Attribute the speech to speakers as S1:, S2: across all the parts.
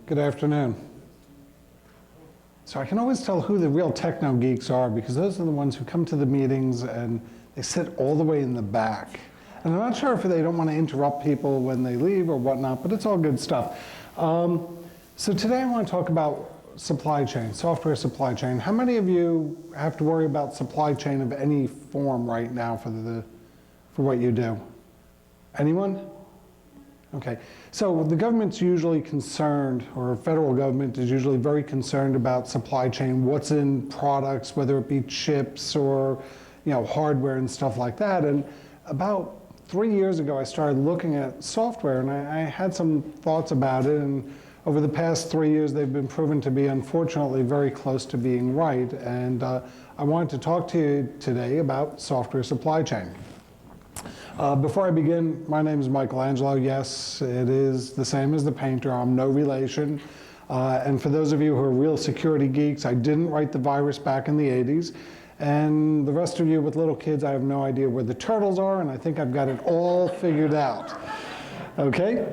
S1: Good afternoon. So I can always tell who the real techno geeks are because those are the ones who come to the meetings and they sit all the way in the back. And I'm not sure if they don't want to interrupt people when they leave or whatnot, but it's all good stuff. So today I want to talk about supply chain, software supply chain. How many of you have to worry about supply chain of any form right now for what you do? Anyone? Okay, so the government's usually concerned, or federal government is usually very concerned about supply chain, what's in products, whether it be chips or hardware and stuff like that. And about 3 years ago, I started looking at software, and I had some thoughts about it. And over the past 3 years, they've been proven to be, unfortunately, very close to being right. And I wanted to talk to you today about software supply chain. Before I begin, my name is Angelo. Yes, it is the same as the painter. I'm no relation. And for those of you who are real security geeks, I didn't write the virus back in the 80s. And the rest of you with little kids, I have no idea where the turtles are, and I think I've got it all figured out. Okay?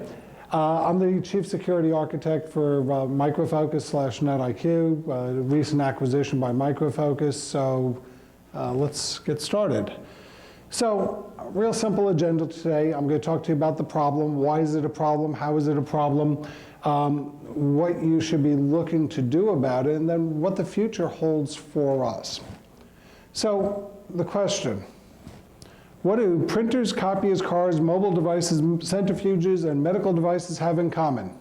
S1: I'm the Chief Security Architect for MicroFocus / NetIQ, a recent acquisition by MicroFocus. So let's get started. So, real simple agenda today. I'm going to talk to you about the problem. Why is it a problem? How is it a problem? What you should be looking to do about it, and then what the future holds for us. So, the question. What do printers, copiers, cars, mobile devices, centrifuges, and medical devices have in common?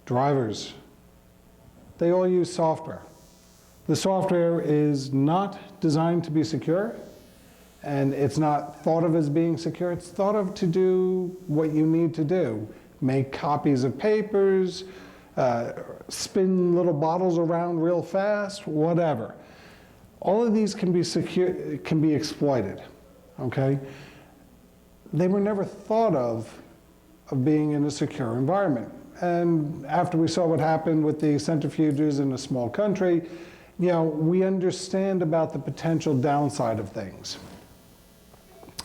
S1: Drivers. They all use software. The software is not designed to be secure, and it's not thought of as being secure. It's thought of to do what you need to do. Make copies of papers, spin little bottles around real fast, whatever. All of these can be secure, can be exploited, okay? They were never thought of being in a secure environment. And after we saw what happened with the centrifuges in a small country, we understand about the potential downside of things,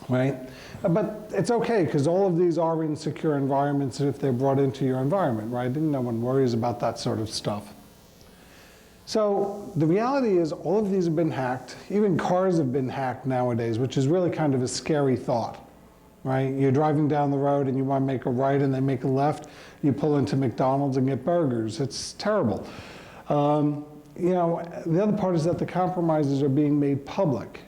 S1: right? But it's okay, because all of these are in secure environments if they're brought into your environment, right? And no one worries about that sort of stuff. So the reality is all of these have been hacked. Even cars have been hacked nowadays, which is really kind of a scary thought, right? You're driving down the road and you want to make a right and they make a left. You pull into McDonald's and get burgers. It's terrible. The other part is that the compromises are being made public.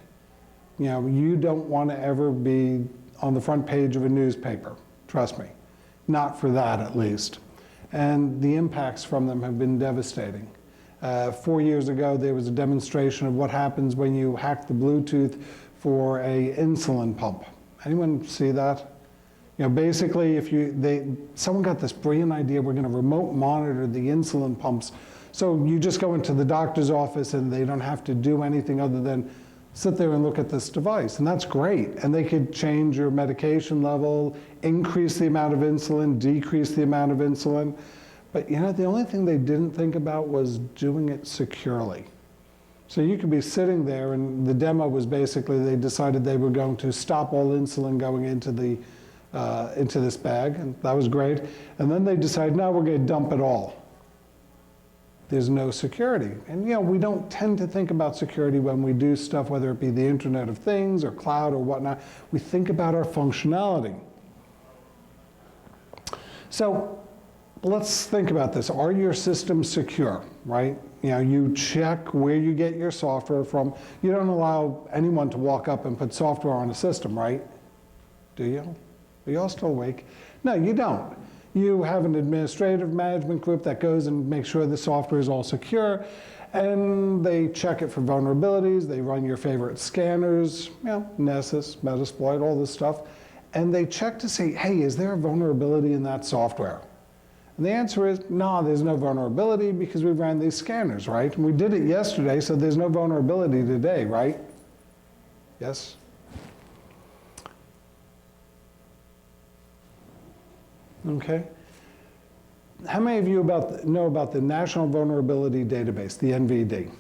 S1: You don't want to ever be on the front page of a newspaper, trust me. Not for that, at least. And the impacts from them have been devastating. 4 years ago, there was a demonstration of what happens when you hack the Bluetooth for an insulin pump. Anyone see that? Basically, someone got this brilliant idea, we're going to remote monitor the insulin pumps. So you just go into the doctor's office and they don't have to do anything other than sit there and look at this device. And that's great. And they could change your medication level, increase the amount of insulin, decrease the amount of insulin. But the only thing they didn't think about was doing it securely. So you could be sitting there, and the demo was basically they decided they were going to stop all insulin going into this bag, and that was great. And then they decided, no, we're going to dump it all. There's no security. And we don't tend to think about security when we do stuff, whether it be the Internet of Things or cloud or whatnot. We think about our functionality. So let's think about this. Are your systems secure, right? You check where you get your software from. You don't allow anyone to walk up and put software on a system, right? Do you? Are you all still awake? No, you don't. You have an administrative management group that goes and makes sure the software is all secure, and they check it for vulnerabilities. They run your favorite scanners, Nessus, Metasploit, all this stuff, and they check to see, hey, is there a vulnerability in that software? And the answer is, no, there's no vulnerability because we ran these scanners, right? And we did it yesterday, so there's no vulnerability today, right? Yes? Okay. How many of you know about the National Vulnerability Database, the NVD?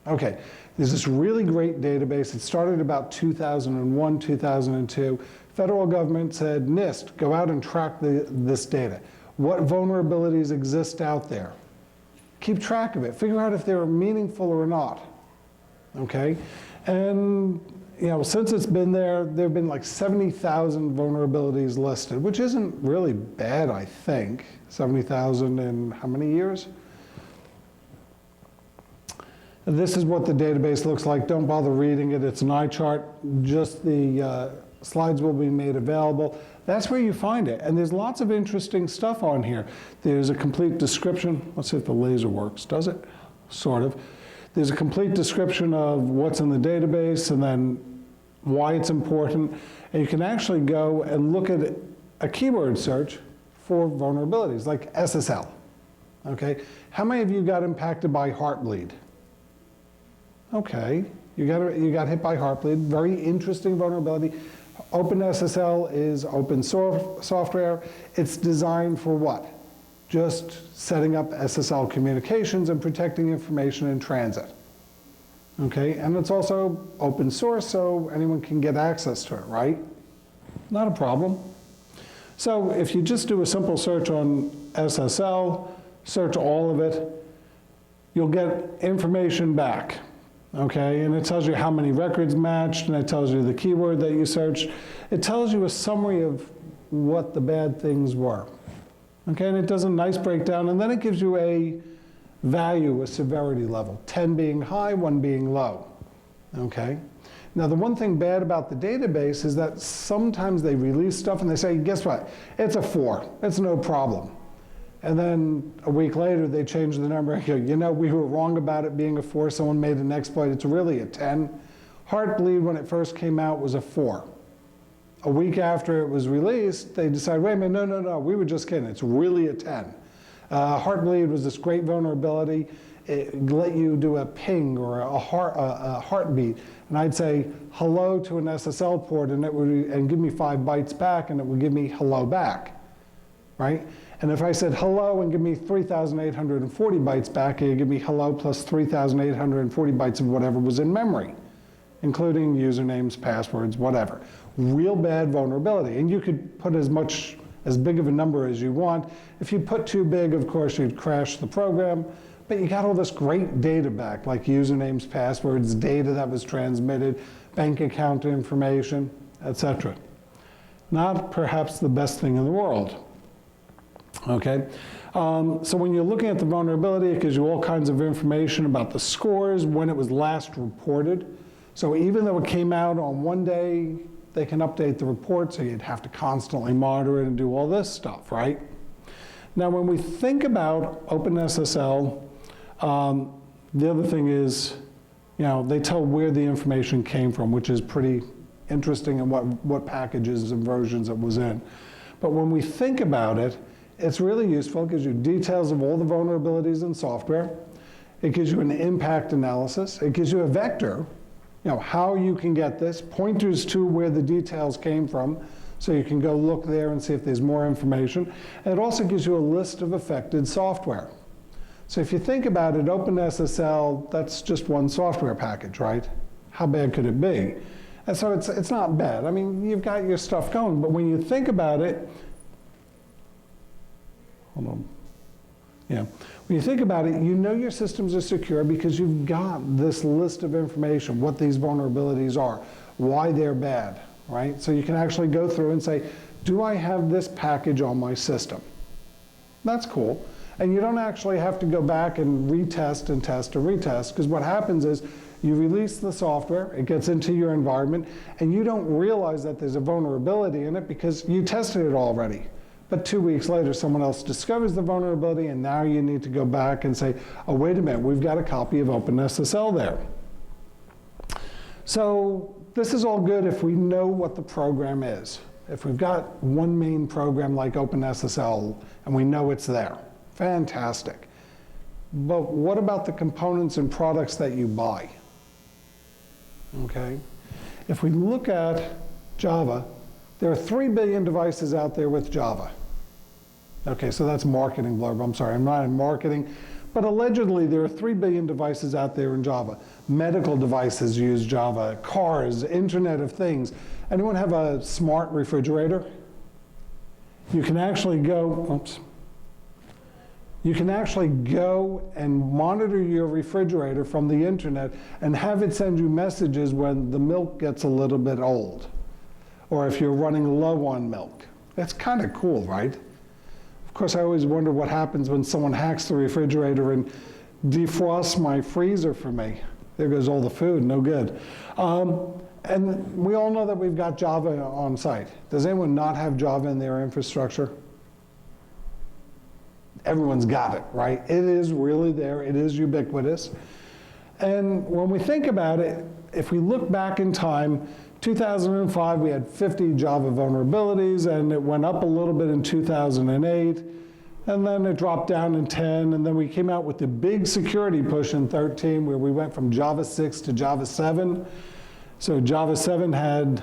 S1: Okay, there's this really great database. It started about 2001, 2002. Federal government said, NIST, go out and track this data. what vulnerabilities exist out there. Keep track of it. Figure out if they're meaningful or not. Okay? And since it's been there have been like 70,000 vulnerabilities listed, which isn't really bad, I think. 70,000 in how many years? And this is what the database looks like. Don't bother reading it. It's an eye chart. Just the slides will be made available. That's where you find it. And there's lots of interesting stuff on here. There's a complete description. Let's see if the laser works. Does it? Sort of. There's a complete description of what's in the database and then why it's important. And you can actually go and look at a keyword search for vulnerabilities, like SSL. Okay? How many of you got impacted by Heartbleed? Okay, you got hit by Heartbleed. Very interesting vulnerability. OpenSSL is open software. It's designed for what? Just setting up SSL communications and protecting information in transit. Okay, and it's also open source, so anyone can get access to it, right? Not a problem. So if you just do a simple search on SSL, search all of it, you'll get information back. Okay, and it tells you how many records matched, and it tells you the keyword that you searched. It tells you a summary of what the bad things were. Okay, and it does a nice breakdown, and then it gives you a value, a severity level, 10 being high, 1 being low. Okay, now the one thing bad about the database is that sometimes they release stuff and they say, guess what, it's a 4, it's no problem. And then a week later, they change the number and go, we were wrong about it being a 4. Someone made an exploit. It's really a 10. Heartbleed, when it first came out, was a 4. A week after it was released, they decided, wait a minute, no, we were just kidding. It's really a 10. Heartbleed was this great vulnerability. It let you do a ping or a heartbeat. And I'd say hello to an SSL port, and it would give me 5 bytes back, and it would give me hello back, right? And if I said hello and give me 3,840 bytes back, it would give me hello plus 3,840 bytes of whatever was in memory, including usernames, passwords, whatever. Real bad vulnerability. And you could put as big of a number as you want. If you put too big, of course, you'd crash the program. But you got all this great data back, like usernames, passwords, data that was transmitted, bank account information, etc. Not perhaps the best thing in the world. Okay, so when you're looking at the vulnerability, it gives you all kinds of information about the scores, when it was last reported. So even though it came out on one day, they can update the report, so you'd have to constantly monitor it and do all this stuff, right? Now, when we think about OpenSSL, the other thing is, they tell where the information came from, which is pretty interesting, and what packages and versions it was in. But when we think about it, it's really useful. It gives you details of all the vulnerabilities in software. It gives you an impact analysis. It gives you a vector, how you can get this, pointers to where the details came from, so you can go look there and see if there's more information. And it also gives you a list of affected software. So if you think about it, OpenSSL, that's just one software package, right? How bad could it be? And so it's not bad. I mean, you've got your stuff going, but when you think about it, hold on. Yeah. When you think about it, your systems are secure because you've got this list of information, what these vulnerabilities are, why they're bad, right? So you can actually go through and say, do I have this package on my system? That's cool. And you don't actually have to go back and retest and test and retest, because what happens is you release the software, it gets into your environment, and you don't realize that there's a vulnerability in it because you tested it already. But 2 weeks later, someone else discovers the vulnerability, and now you need to go back and say, oh, wait a minute, we've got a copy of OpenSSL there. So this is all good if we know what the program is. If we've got one main program like OpenSSL, and we know it's there, fantastic. But what about the components and products that you buy? Okay, if we look at Java, there are 3 billion devices out there with Java. Okay, so that's marketing blurb. I'm sorry, I'm not in marketing. But allegedly, there are 3 billion devices out there in Java. Medical devices use Java, cars, Internet of Things. Anyone have a smart refrigerator? You can actually go, oops, You can actually go and monitor your refrigerator from the internet and have it send you messages when the milk gets a little bit old, or if you're running low on milk. That's kind of cool, right? Of course, I always wonder what happens when someone hacks the refrigerator and defrosts my freezer for me. There goes all the food, no good. And we all know that we've got Java on site. Does anyone not have Java in their infrastructure? Everyone's got it, right? It is really there, it is ubiquitous. And when we think about it, if we look back in time, 2005, we had 50 Java vulnerabilities, and it went up a little bit in 2008, and then it dropped down in 10, and then we came out with the big security push in 13, where we went from Java 6 to Java 7. So Java 7 had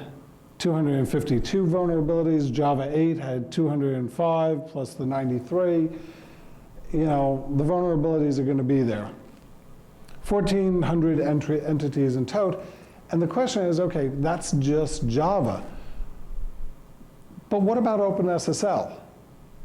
S1: 252 vulnerabilities, Java 8 had 205, plus the 93. You know, the vulnerabilities are going to be there. 1,400 entities in total. And the question is, okay, that's just Java. But what about OpenSSL?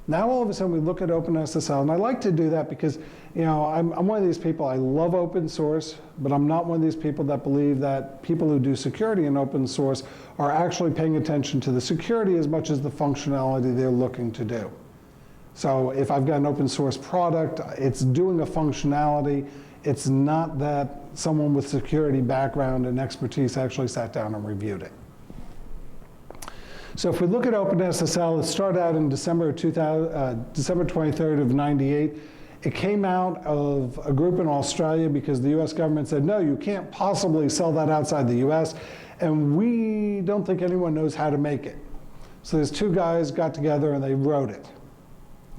S1: Now all of a sudden we look at OpenSSL, and I like to do that because, you know, I'm one of these people, I love open source, but I'm not one of these people that believe that people who do security in open source are actually paying attention to the security as much as the functionality they're looking to do. So if I've got an open source product, it's doing a functionality. It's not that someone with security background and expertise actually sat down and reviewed it. So if we look at OpenSSL, it started out in December 23rd of '98. It came out of a group in Australia because the US government said, no, you can't possibly sell that outside the US, and we don't think anyone knows how to make it. So these two guys got together and they wrote it.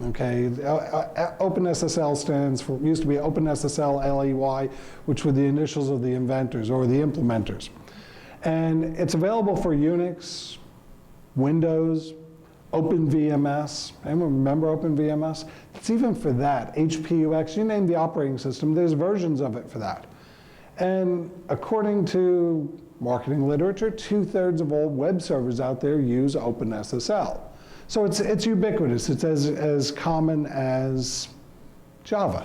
S1: Okay, OpenSSL stands for, used to be OpenSSL LEY, which were the initials of the inventors or the implementers. And it's available for Unix, Windows, OpenVMS. Anyone remember OpenVMS? It's even for that, HPUX, you name the operating system, there's versions of it for that. And according to marketing literature, 2/3 of all web servers out there use OpenSSL. So it's ubiquitous. It's as common as Java.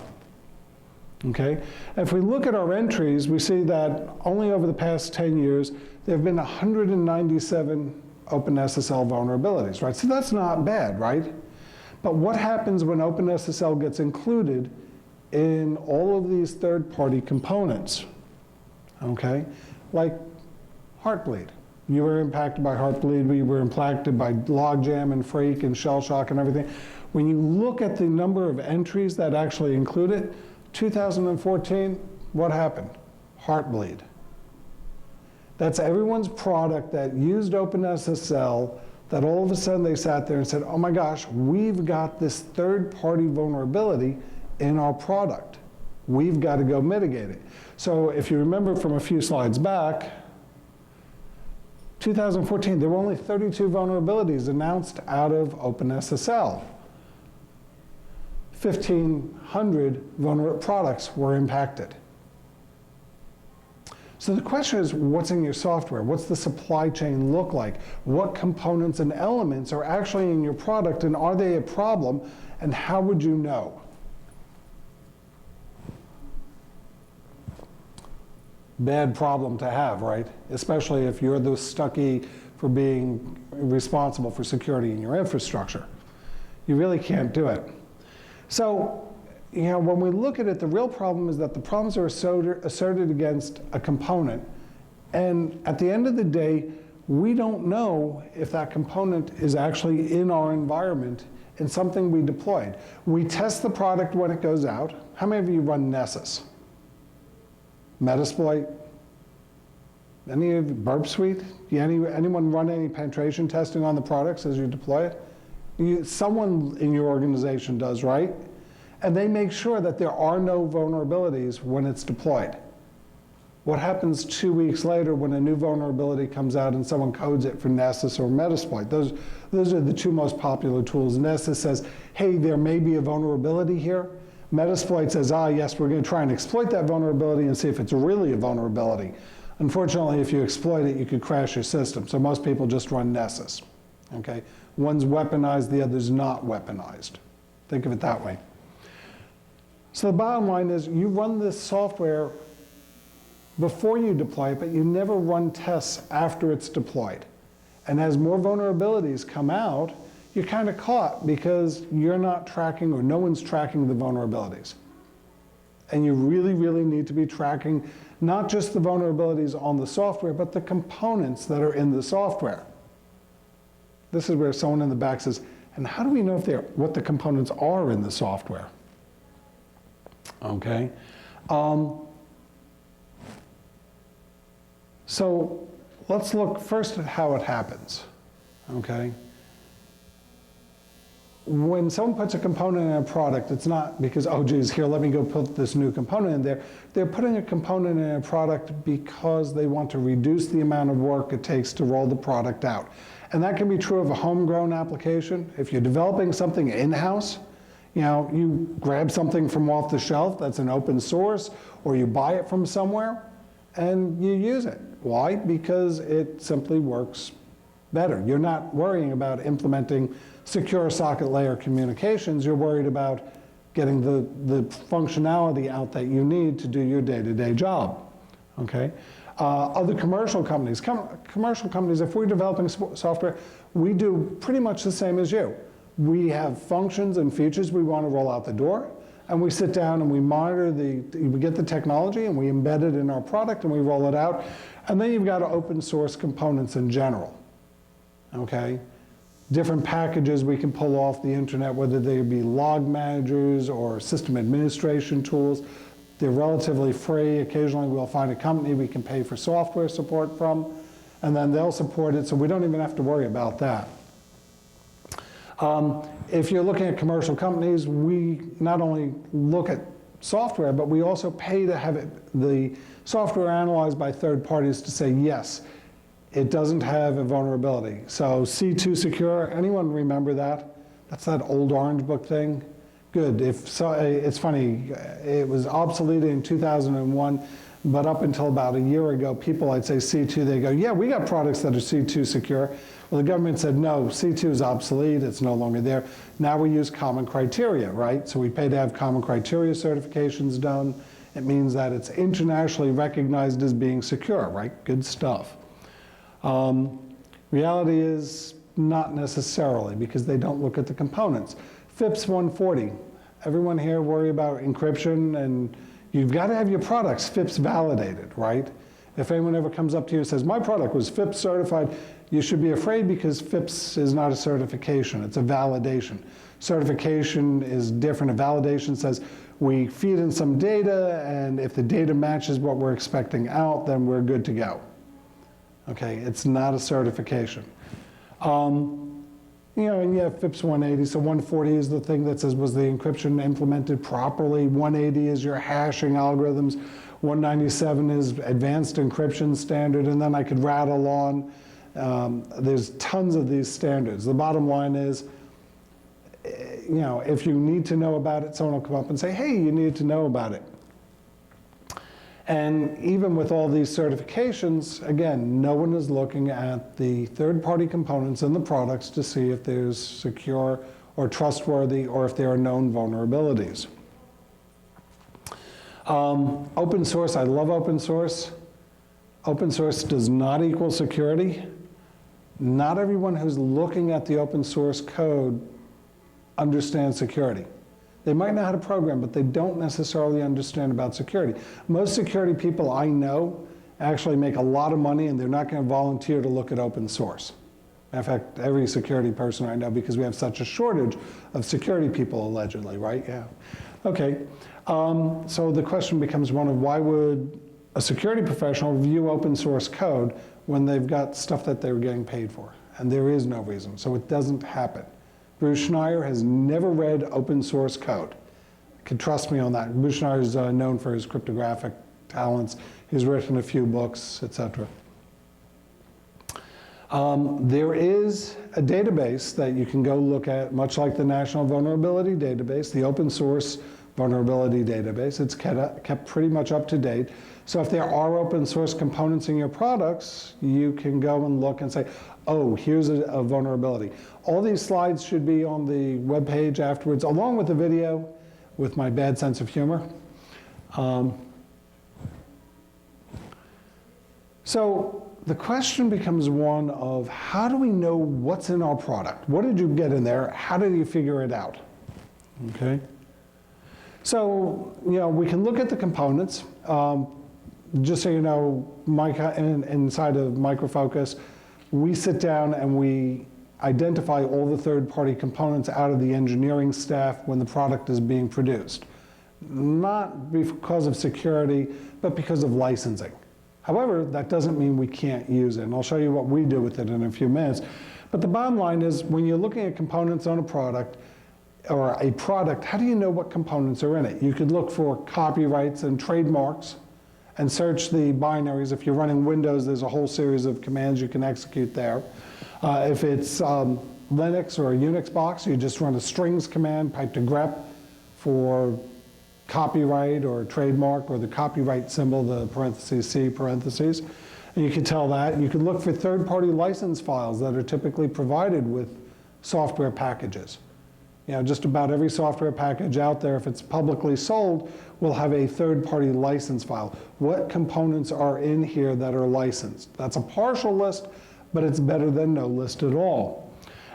S1: Okay? If we look at our entries, we see that only over the past 10 years, there have been 197 OpenSSL vulnerabilities, right? So that's not bad, right? But what happens when OpenSSL gets included in all of these third-party components? Okay? Like Heartbleed. You were impacted by Heartbleed, we were impacted by Logjam and Freak and Shellshock and everything. When you look at the number of entries that actually include it, 2014, what happened? Heartbleed. That's everyone's product that used OpenSSL, that all of a sudden they sat there and said, oh my gosh, we've got this third-party vulnerability in our product. We've got to go mitigate it. So if you remember from a few slides back, 2014, there were only 32 vulnerabilities announced out of OpenSSL. 1,500 products were impacted. So the question is, what's in your software? What's the supply chain look like? What components and elements are actually in your product, and are they a problem, and how would you know? Bad problem to have, right? Especially if you're the stucky for being responsible for security in your infrastructure. You really can't do it. So, you know, when we look at it, the real problem is that the problems are asserted against a component, and at the end of the day, we don't know if that component is actually in our environment in something we deployed. We test the product when it goes out. How many of you run Nessus? Metasploit? Any of Burp Suite? Anyone run any penetration testing on the products as you deploy it? Someone in your organization does, right? And they make sure that there are no vulnerabilities when it's deployed. What happens 2 weeks later when a new vulnerability comes out and someone codes it for Nessus or Metasploit? Those are the two most popular tools. Nessus says, hey, there may be a vulnerability here. Metasploit says, yes, we're going to try and exploit that vulnerability and see if it's really a vulnerability. Unfortunately, if you exploit it, you could crash your system. So most people just run Nessus. Okay? One's weaponized, the other's not weaponized. Think of it that way. So the bottom line is you run this software before you deploy it, but you never run tests after it's deployed. And as more vulnerabilities come out, you're kind of caught because you're not tracking, or no one's tracking the vulnerabilities. And you really, really need to be tracking not just the vulnerabilities on the software, but the components that are in the software. This is where someone in the back says, and how do we know if what the components are in the software? Okay. So let's look first at how it happens. Okay. When someone puts a component in a product, it's not because, oh geez, here, let me go put this new component in there. They're putting a component in a product because they want to reduce the amount of work it takes to roll the product out. And that can be true of a homegrown application. If you're developing something in-house, you grab something from off the shelf that's an open source, or you buy it from somewhere, and you use it. Why? Because it simply works better. You're not worrying about implementing secure socket layer communications. You're worried about getting the functionality out that you need to do your day-to-day job. Okay? Other commercial companies, if we're developing software, we do pretty much the same as you. We have functions and features we want to roll out the door, and we sit down and we monitor we get the technology and we embed it in our product and we roll it out. And then you've got open source components in general. Okay? Different packages we can pull off the internet, whether they be log managers or system administration tools. They're relatively free. Occasionally we'll find a company we can pay for software support from, and then they'll support it, so we don't even have to worry about that. If you're looking at commercial companies, we not only look at software, but we also pay to have the software analyzed by third parties to say, yes, it doesn't have a vulnerability. So C2 Secure, anyone remember that? That's that old Orange Book thing. Good. It's funny, it was obsolete in 2001, but up until about a year ago, people, I'd say C2, they go, yeah, we got products that are C2 Secure. Well, the government said, no, C2 is obsolete, it's no longer there. Now we use common criteria, right? So we pay to have common criteria certifications done. It means that it's internationally recognized as being secure, right? Good stuff. Reality is not necessarily, because they don't look at the components. FIPS 140, everyone here worry about encryption, and you've got to have your products FIPS validated, right? If anyone ever comes up to you and says, my product was FIPS certified, you should be afraid, because FIPS is not a certification, it's a validation. Certification is different. A validation says we feed in some data, and if the data matches what we're expecting out, then we're good to go. Okay, it's not a certification. And you have FIPS 180, so 140 is the thing that says, was the encryption implemented properly? 180 is your hashing algorithms. 197 is advanced encryption standard, and then I could rattle on. There's tons of these standards. The bottom line is, if you need to know about it, someone will come up and say, hey, you need to know about it. And even with all these certifications, again, no one is looking at the third-party components in the products to see if there's secure or trustworthy, or if there are known vulnerabilities. Open source, I love open source. Open source does not equal security. Not everyone who's looking at the open source code understands security. They might know how to program, but they don't necessarily understand about security. Most security people I know actually make a lot of money, and they're not going to volunteer to look at open source. In fact, every security person I know, because we have such a shortage of security people, allegedly, right? Yeah. Okay. So the question becomes one of, why would a security professional review open source code when they've got stuff that they're getting paid for? And there is no reason. So it doesn't happen. Bruce Schneier has never read open source code. You can trust me on that. Bruce Schneier is known for his cryptographic talents. He's written a few books, etc. There is a database that you can go look at, much like the National Vulnerability Database, the open source vulnerability database. It's kept pretty much up to date. So if there are open source components in your products, you can go and look and say, oh, here's a vulnerability. All these slides should be on the web page afterwards, along with the video. with my bad sense of humor. So the question becomes one of, how do we know what's in our product? What did you get in there? How did you figure it out? Okay. So, we can look at the components. Just so you know, inside of MicroFocus, we sit down and we identify all the third-party components out of the engineering staff when the product is being produced. Not because of security, but because of licensing. However, that doesn't mean we can't use it, and I'll show you what we do with it in a few minutes. But the bottom line is, when you're looking at components on a product, how do you know what components are in it? You could look for copyrights and trademarks and search the binaries. If you're running Windows, there's a whole series of commands you can execute there. If it's Linux or a Unix box, you just run a strings command, pipe to grep for copyright or trademark, or the copyright symbol, the parentheses C parentheses. And you can tell that. You can look for third-party license files that are typically provided with software packages. Just about every software package out there, if it's publicly sold, will have a third-party license file. What components are in here that are licensed? That's a partial list, but it's better than no list at all.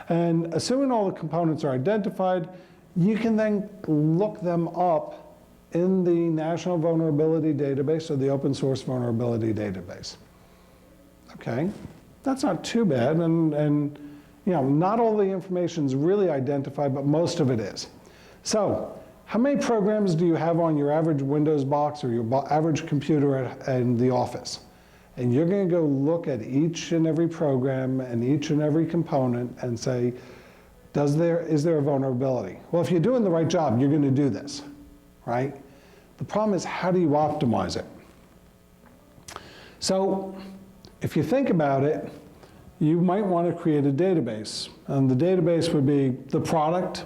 S1: And assuming all the components are identified, you can then look them up in the National Vulnerability Database or the Open Source Vulnerability Database. Okay, that's not too bad, and not all the information is really identified, but most of it is. So, how many programs do you have on your average Windows box or your average computer in the office? And you're going to go look at each and every program and each and every component and say, is there a vulnerability? Well, if you're doing the right job, you're going to do this, right? The problem is, how do you optimize it? So, if you think about it, you might want to create a database. And the database would be the product,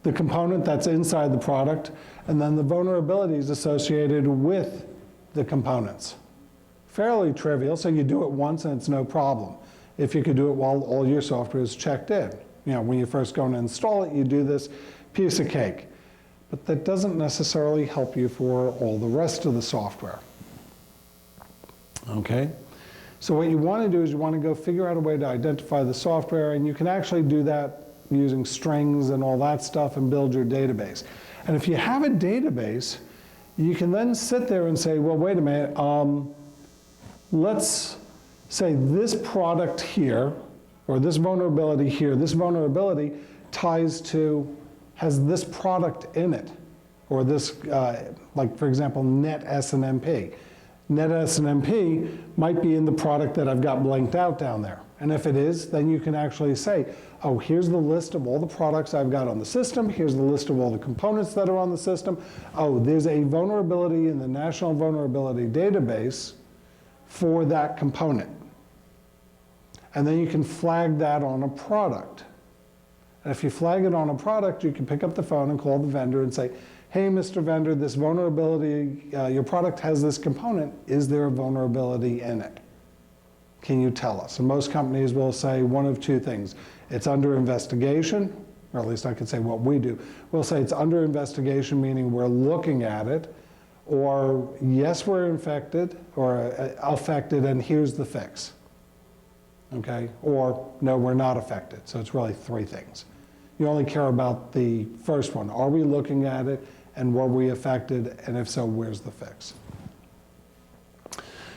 S1: the component that's inside the product, and then the vulnerabilities associated with the components. Fairly trivial, so you do it once and it's no problem. If you could do it while all your software is checked in. When you first go and install it, you do this piece of cake. But that doesn't necessarily help you for all the rest of the software. Okay? So what you want to do is you want to go figure out a way to identify the software, and you can actually do that using strings and all that stuff and build your database. And if you have a database, you can then sit there and say, well, wait a minute, let's say this product here, or this vulnerability here, this vulnerability has this product in it, or this, like for example, NetSNMP. NetSNMP might be in the product that I've got blanked out down there. And if it is, then you can actually say, oh, here's the list of all the products I've got on the system. Here's the list of all the components that are on the system. Oh, there's a vulnerability in the National Vulnerability Database for that component. And then you can flag that on a product. And if you flag it on a product, you can pick up the phone and call the vendor and say, hey, Mr. Vendor, this vulnerability, your product has this component. Is there a vulnerability in it? Can you tell us? And most companies will say one of two things. It's under investigation, or at least I could say what we do. We'll say it's under investigation, meaning we're looking at it, or yes, we're infected, or affected, and here's the fix. Okay? Or no, we're not affected. So it's really three things. You only care about the first one. Are we looking at it, and were we affected, and if so, where's the fix?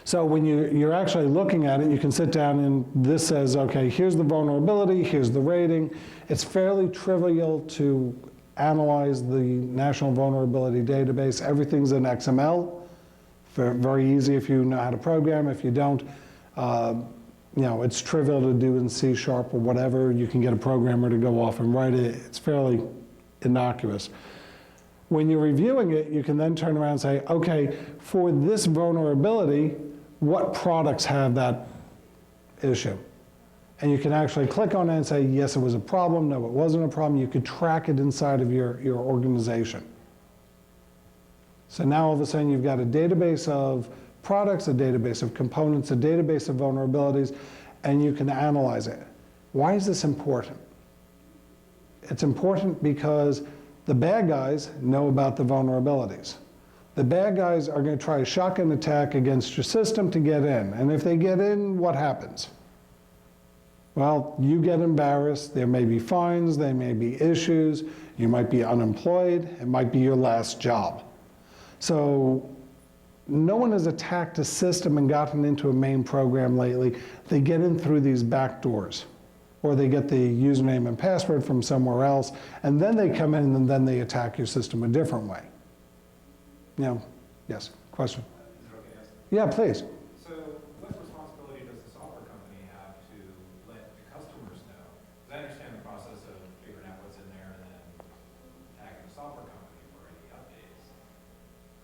S1: So when you're actually looking at it, you can sit down and this says, okay, here's the vulnerability, here's the rating. It's fairly trivial to analyze the National Vulnerability Database. Everything's in XML. Very easy if you know how to program. If you don't, it's trivial to do in C# or whatever. You can get a programmer to go off and write it. It's fairly innocuous. When you're reviewing it, you can then turn around and say, okay, for this vulnerability, what products have that issue? And you can actually click on it and say, yes, it was a problem, no, it wasn't a problem. You could track it inside of your organization. So now all of a sudden you've got a database of products, a database of components, a database of vulnerabilities, and you can analyze it. Why is this important? It's important because The bad guys know about the vulnerabilities. The bad guys are going to try a shotgun attack against your system to get in. And if they get in, what happens? Well, you get embarrassed. There may be fines. There may be issues. You might be unemployed. It might be your last job. So no one has attacked a system and gotten into a main program lately. They get in through these back doors, or they get the username and password from somewhere else, and then they come in and then they attack your system a different way. Yes, question?
S2: Is it okay to ask?
S1: Yeah, please.
S2: So what responsibility does the software company have to let the customers know? Because I understand the process of figuring out what's in there and then tagging the software company for any updates.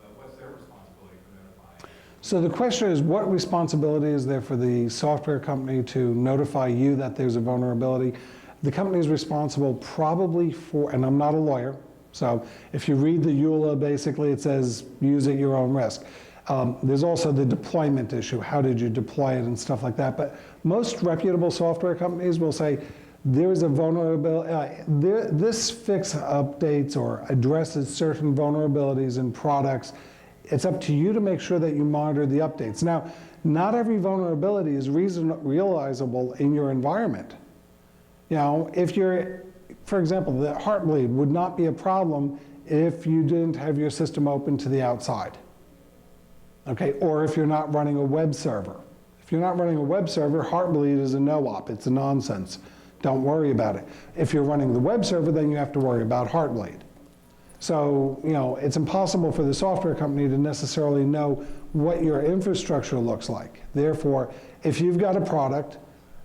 S2: But what's their responsibility for notifying?
S1: So the question is, what responsibility is there for the software company to notify you that there's a vulnerability? The company is responsible probably for, and I'm not a lawyer, so if you read the EULA, basically it says use at your own risk. There's also the deployment issue. How did you deploy it and stuff like that? But most reputable software companies will say there is a vulnerability. This fix updates or addresses certain vulnerabilities in products. It's up to you to make sure that you monitor the updates. Now, not every vulnerability is realizable in your environment. If you're, for example, the Heartbleed would not be a problem if you didn't have your system open to the outside. Okay, or if you're not running a web server. If you're not running a web server, Heartbleed is a no-op, it's a nonsense. Don't worry about it. If you're running the web server, then you have to worry about Heartbleed. So, it's impossible for the software company to necessarily know what your infrastructure looks like. Therefore, if you've got a product,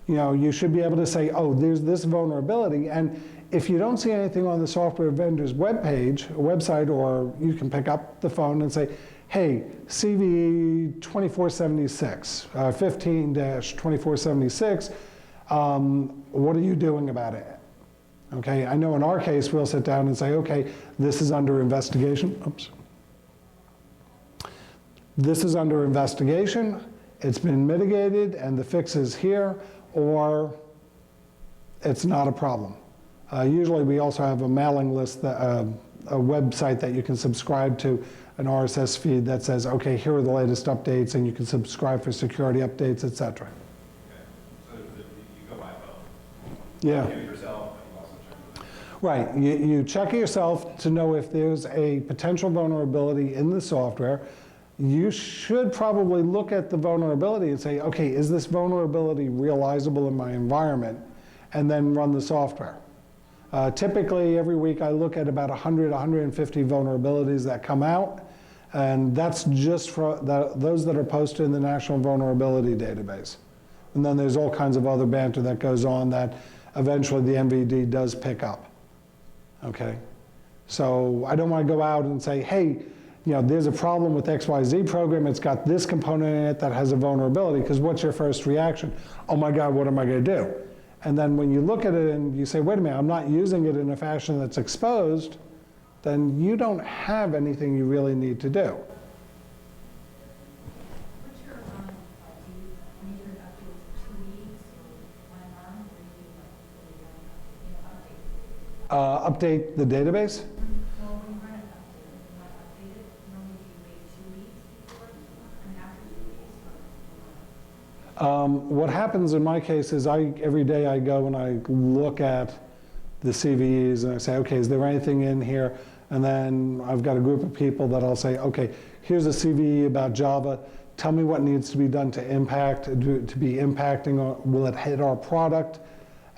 S1: you should be able to say, oh, there's this vulnerability, and if you don't see anything on the software vendor's website, or you can pick up the phone and say, hey, CVE 2476, 15-2476, what are you doing about it? Okay, I know in our case, we'll sit down and say, okay, this is under investigation. Oops. This is under investigation, it's been mitigated, and the fix is here, or it's not a problem. Usually we also have a mailing list, a website that you can subscribe to, an RSS feed that says, okay, here are the latest updates, and you can subscribe for security updates, etc.
S2: Okay. So you go by phone.
S1: Yeah.
S2: You yourself, but you also check with them.
S1: Right. You check it yourself to know if there's a potential vulnerability in the software. You should probably look at the vulnerability and say, okay, is this vulnerability realizable in my environment? And then run the software. Typically, every week I look at about 100, 150 vulnerabilities that come out, and that's just for those that are posted in the National Vulnerability Database. And then there's all kinds of other banter that goes on that eventually the MVD does pick up. Okay? So I don't want to go out and say, hey, there's a problem with XYZ program, it's got this component in it that has a vulnerability, because what's your first reaction? Oh my God, what am I going to do? And then when you look at it and you say, wait a minute, I'm not using it in a fashion that's exposed, then you don't have anything you really need to do.
S3: What's your, do you need an update 2 weeks or 1 month, or do you
S1: Update the database?
S3: Well, when you run an update, you want to update it, normally do you wait 2 weeks before, and after 2 weeks,
S1: What happens in my case is every day I go and I look at the CVEs and I say, okay, is there anything in here? And then I've got a group of people that I'll say, okay, here's a CVE about Java. Tell me what needs to be done to be impacting, or will it hit our product?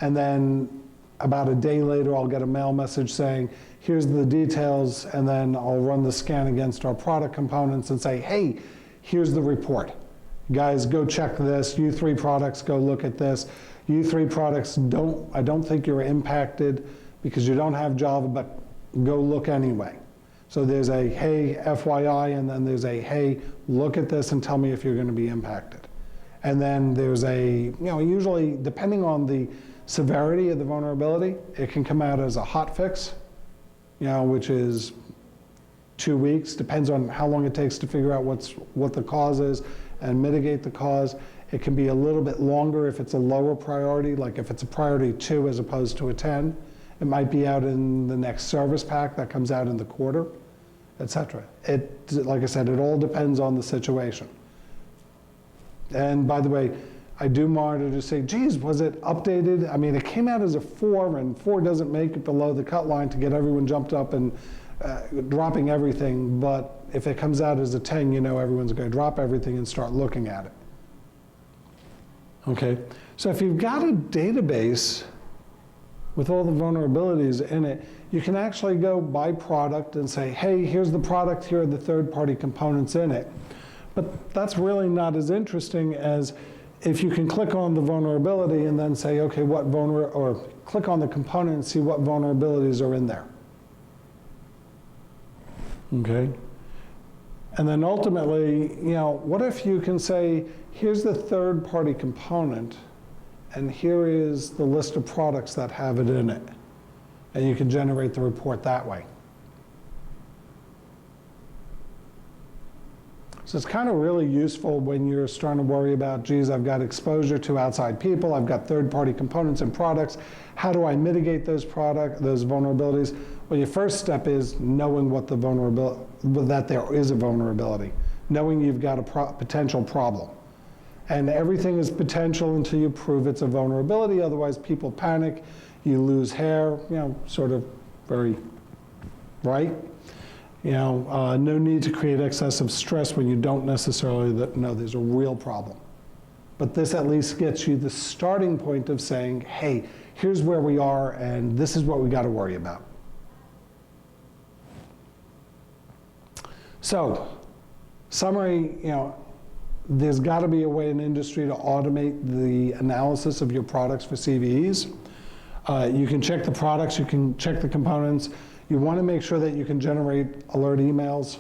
S1: And then about a day later, I'll get a mail message saying, here's the details, and then I'll run the scan against our product components and say, hey, here's the report. Guys, go check this. U3 products, go look at this. U3 products, I don't think you're impacted because you don't have Java, but go look anyway. So there's a, hey, FYI, and then there's a, hey, look at this and tell me if you're going to be impacted. And then there's a, usually depending on the severity of the vulnerability, it can come out as a hot fix, which is 2 weeks, depends on how long it takes to figure out what the cause is and mitigate the cause. It can be a little bit longer if it's a lower priority, like if it's a priority 2 as opposed to a 10. It might be out in the next service pack that comes out in the quarter, etc. Like I said, it all depends on the situation. And by the way, I do monitor to say, geez, was it updated? I mean, it came out as a 4, and 4 doesn't make it below the cut line to get everyone jumped up and dropping everything. But if it comes out as a 10, you know everyone's going to drop everything and start looking at it. Okay, so if you've got a database with all the vulnerabilities in it, you can actually go by product and say, hey, here's the product, here are the third-party components in it. But that's really not as interesting as if you can click on the vulnerability and then say, okay, or click on the component and see what vulnerabilities are in there. Okay? And then ultimately, what if you can say, here's the third-party component, and here is the list of products that have it in it. And you can generate the report that way. So it's kind of really useful when you're starting to worry about, geez, I've got exposure to outside people, I've got third-party components and products. How do I mitigate those vulnerabilities? Well, your first step is knowing what the that there is a vulnerability, knowing you've got a potential problem. And everything is potential until you prove it's a vulnerability. Otherwise, people panic, you lose hair, sort of very right. No need to create excessive stress when you don't necessarily know there's a real problem. But this at least gets you the starting point of saying, hey, here's where we are, and this is what we got to worry about. So, summary, there's got to be a way in industry to automate the analysis of your products for CVEs. You can check the products, you can check the components. You want to make sure that you can generate alert emails.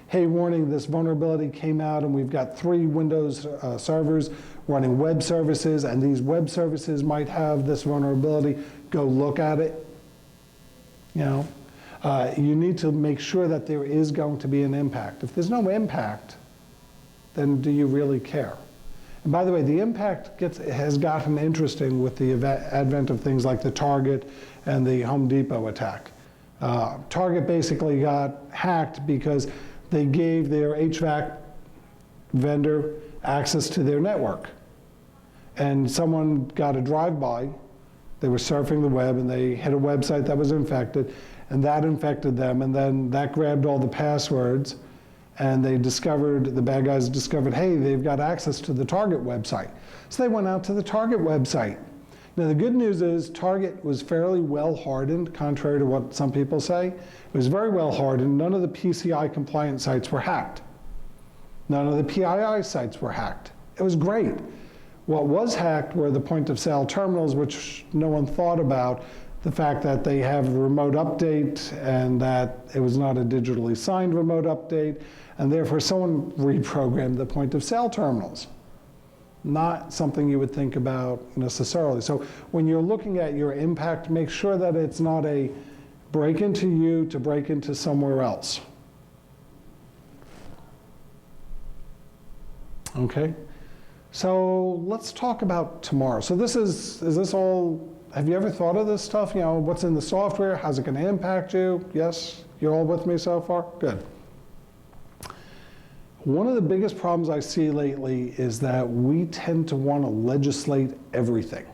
S1: Hey, warning, this vulnerability came out and we've got 3 Windows servers running web services, and these web services might have this vulnerability. Go look at it. You need to make sure that there is going to be an impact. If there's no impact, then do you really care? And by the way, the impact has gotten interesting with the advent of things like the Target and the Home Depot attack. Target basically got hacked because they gave their HVAC vendor access to their network. And someone got a drive-by, they were surfing the web and they hit a website that was infected, and that infected them, and then that grabbed all the passwords, and the bad guys discovered, hey, they've got access to the Target website. So they went out to the Target website. Now the good news is Target was fairly well hardened, contrary to what some people say. It was very well hardened. None of the PCI compliant sites were hacked. None of the PII sites were hacked. It was great. What was hacked were the point of sale terminals, which no one thought about. The fact that they have a remote update and that it was not a digitally signed remote update, and therefore someone reprogrammed the point of sale terminals. Not something you would think about necessarily. So when you're looking at your impact, make sure that it's not a break into you to break into somewhere else. Okay? So let's talk about tomorrow. So is this all, have you ever thought of this stuff? What's in the software? How's it going to impact you? Yes? You're all with me so far? Good. One of the biggest problems I see lately is that we tend to want to legislate everything.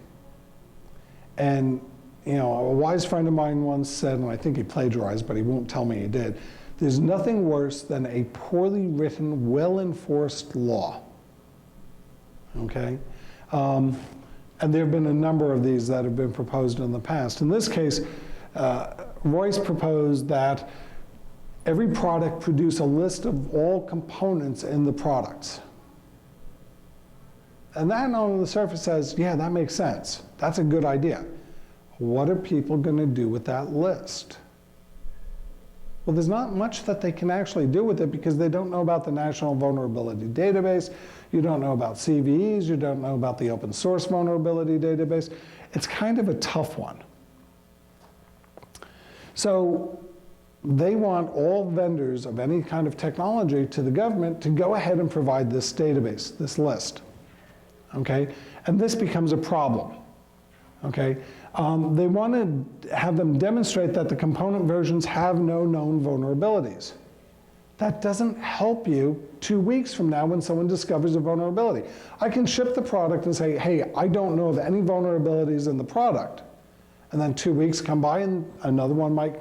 S1: And, a wise friend of mine once said, and I think he plagiarized, but he won't tell me he did, there's nothing worse than a poorly written, well-enforced law. Okay? And there have been a number of these that have been proposed in the past. In this case, Royce proposed that every product produce a list of all components in the products. And that on the surface says, yeah, that makes sense. That's a good idea. What are people going to do with that list? Well, there's not much that they can actually do with it because they don't know about the National Vulnerability Database. You don't know about CVEs. You don't know about the open source vulnerability database. It's kind of a tough one. So they want all vendors of any kind of technology to the government to go ahead and provide this database, this list. Okay? And this becomes a problem. okay? They want to have them demonstrate that the component versions have no known vulnerabilities. That doesn't help you 2 weeks from now when someone discovers a vulnerability. I can ship the product and say, hey, I don't know of any vulnerabilities in the product. And then 2 weeks come by and another one might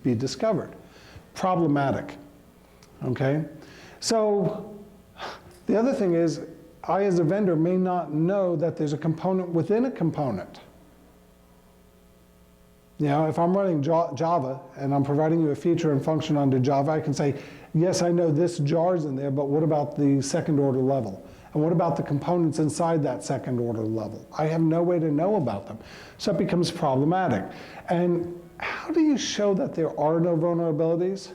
S1: be discovered. Problematic, okay? So the other thing is, I as a vendor may not know that there's a component within a component. You know, if I'm running Java and I'm providing you a feature and function under Java, I can say, yes, I know this jar's in there, but what about the second order level? And what about the components inside that second order level? I have no way to know about them. So it becomes problematic. And how do you show that there are no vulnerabilities?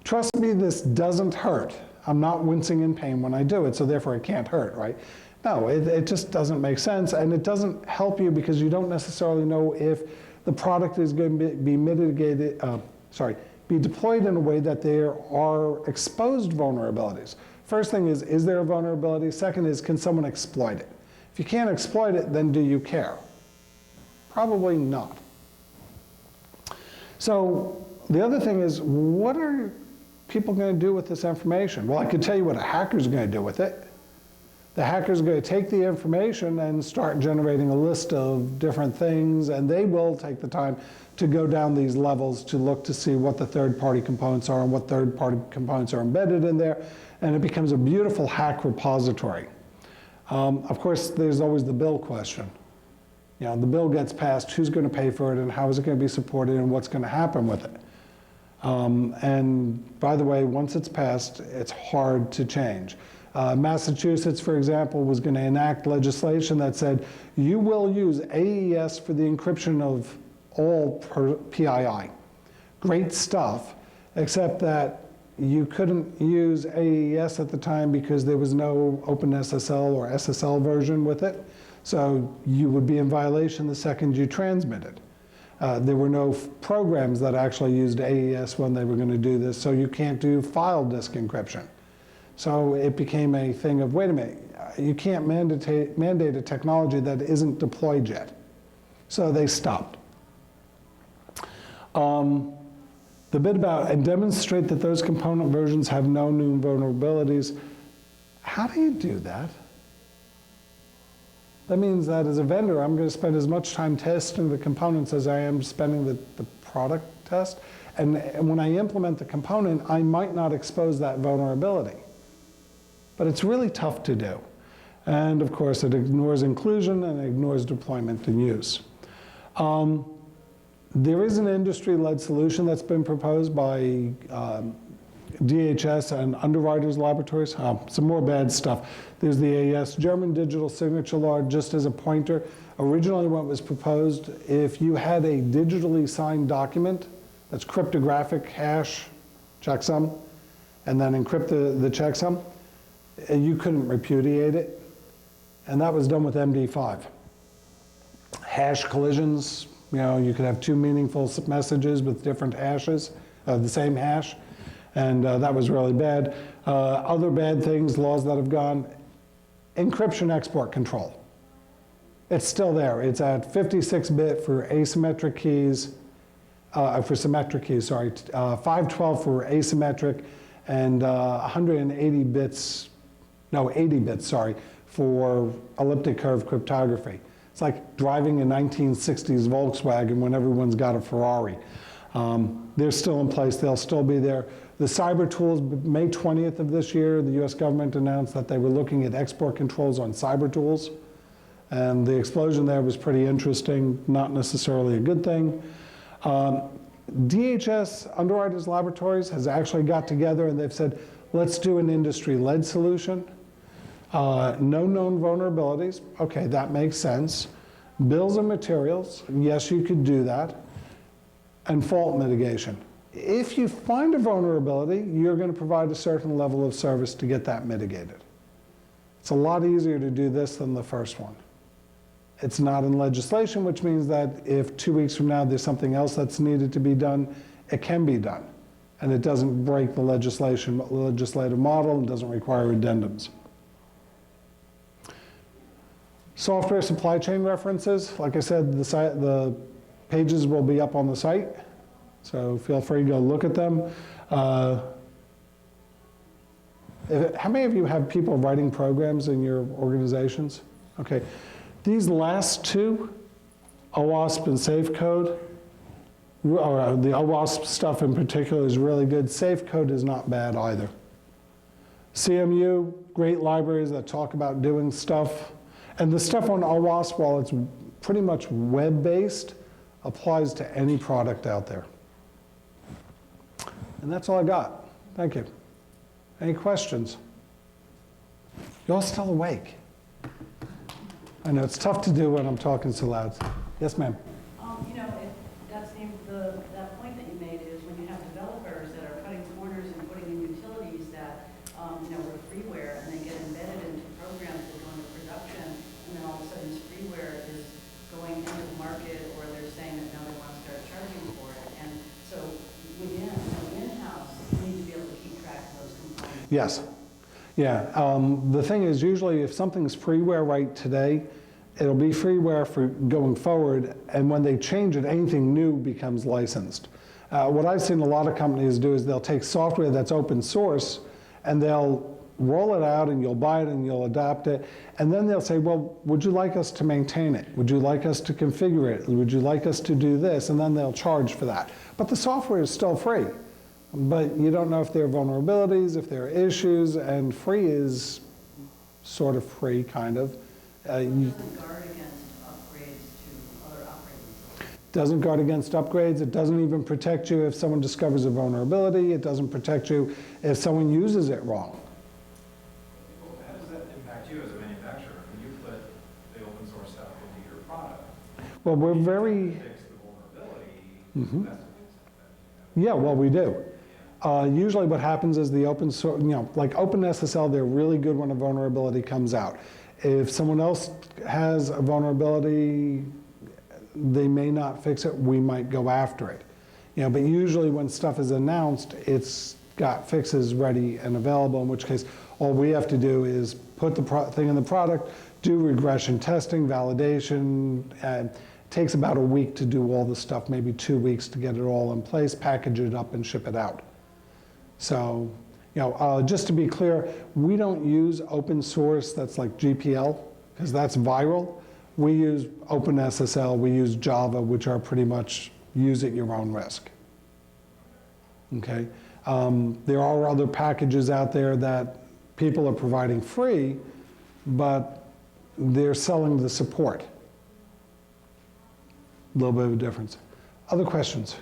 S1: Trust me, this doesn't hurt. I'm not wincing in pain when I do it, so therefore it can't hurt, right? No, it just doesn't make sense, and it doesn't help you because you don't necessarily know if the product is going to be mitigated, be deployed in a way that there are exposed vulnerabilities. First thing is there a vulnerability? Second is, can someone exploit it? If you can't exploit it, then do you care? Probably not. So the other thing is, what are people going to do with this information? Well, I could tell you what a hacker's going to do with it. The hacker's going to take the information and start generating a list of different things, and they will take the time to go down these levels to look to see what the third-party components are and what third-party components are embedded in there, and it becomes a beautiful hack repository. Of course, there's always the bill question. You know, the bill gets passed, who's going to pay for it, and how is it going to be supported, and what's going to happen with it? And by the way, once it's passed, it's hard to change. Massachusetts, for example, was going to enact legislation that said you will use AES for the encryption of all PII. Great stuff, except that you couldn't use AES at the time because there was no OpenSSL or SSL version with it. So you would be in violation the second you transmitted. There were no programs that actually used AES when they were going to do this, so you can't do file disk encryption. So it became a thing of, wait a minute, you can't mandate a technology that isn't deployed yet. So they stopped. The bit about, and demonstrate that those component versions have no known vulnerabilities. How do you do that? That means that as a vendor, I'm going to spend as much time testing the components as I am spending the product test. And when I implement the component, I might not expose that vulnerability. But it's really tough to do. And of course, it ignores inclusion and it ignores deployment and use. There is an industry-led solution that's been proposed by DHS and Underwriters Laboratories. Some more bad stuff. There's the AES, German Digital Signature Law, just as a pointer. Originally what was proposed, if you had a digitally signed document that's cryptographic hash checksum, and then encrypt the checksum, you couldn't repudiate it. And that was done with MD5. Hash collisions, you know, you could have two meaningful messages with different hashes, the same hash. And that was really bad. Other bad things, laws that have gone, encryption export control. It's still there. It's at 56-bit for asymmetric keys, for symmetric keys, sorry, 512 for asymmetric, and 180 bits, no, 80 bits, sorry, for elliptic curve cryptography. It's like driving a 1960s Volkswagen when everyone's got a Ferrari. They're still in place. They'll still be there. The cyber tools, May 20th of this year, the US government announced that they were looking at export controls on cyber tools. And the explosion there was pretty interesting, not necessarily a good thing. DHS, Underwriters Laboratories, has actually got together and they've said, let's do an industry-led solution. No known vulnerabilities. Okay, that makes sense. Bills of materials. Yes, you could do that. And fault mitigation. If you find a vulnerability, you're going to provide a certain level of service to get that mitigated. It's a lot easier to do this than the first one. It's not in legislation, which means that if 2 weeks from now there's something else that's needed to be done, it can be done. And it doesn't break the legislative model and doesn't require addendums. Software supply chain references, like I said, the pages will be up on the site, so feel free to go look at them. How many of you have people writing programs in your organizations? Okay, these last two, OWASP and SafeCode, or the OWASP stuff in particular is really good. SafeCode is not bad either. CMU, great libraries that talk about doing stuff. And the stuff on OWASP, while it's pretty much web-based, applies to any product out there. And that's all I got. Thank you. Any questions? You all still awake? I know it's tough to do when I'm talking so loud. Yes, ma'am.
S4: You know, that point that you made is when you have developers that are cutting corners and putting in utilities that, you know, were freeware and they get embedded into programs that go into production, and then all of a sudden this freeware is going into the market, or they're saying that now they want to start charging for it. And so in-house, you need to be able to keep track of those components.
S1: Yes. Yeah. The thing is, usually if something's freeware right today, it'll be freeware for going forward, and when they change it, anything new becomes licensed. What I've seen a lot of companies do is they'll take software that's open source, and they'll roll it out, and you'll buy it, and you'll adopt it, and then they'll say, well, would you like us to maintain it? Would you like us to configure it? Would you like us to do this? And then they'll charge for that. But the software is still free. But you don't know if there are vulnerabilities, if there are issues, and free is sort of free, kind of.
S4: Doesn't guard against upgrades to other operating systems.
S1: Doesn't guard against upgrades. It doesn't even protect you if someone discovers a vulnerability. It doesn't protect you if someone uses it wrong.
S2: Well, how does that impact you as a manufacturer when you put the open source stuff into your product?
S1: Well, we're very...
S2: Fix the vulnerability,
S1: Mhm.
S2: that's what
S1: Yeah, well, we do. Usually what happens is the open source, you know, like OpenSSL, they're really good when a vulnerability comes out. If someone else has a vulnerability, they may not fix it, we might go after it. You know, but usually when stuff is announced, it's got fixes ready and available, in which case all we have to do is put the thing in the product, do regression testing, validation, and it takes about a week to do all the stuff, maybe 2 weeks to get it all in place, package it up, and ship it out. So, you know, just to be clear, we don't use open source that's like GPL, because that's viral. We use OpenSSL, we use Java, which are pretty much use at your own risk. Okay? There are other packages out there that people are providing free, but they're selling the support. A little bit of a difference. Other questions?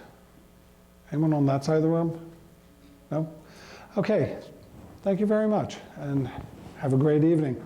S1: Anyone on that side of the room? No? Okay, thank you very much, and have a great evening.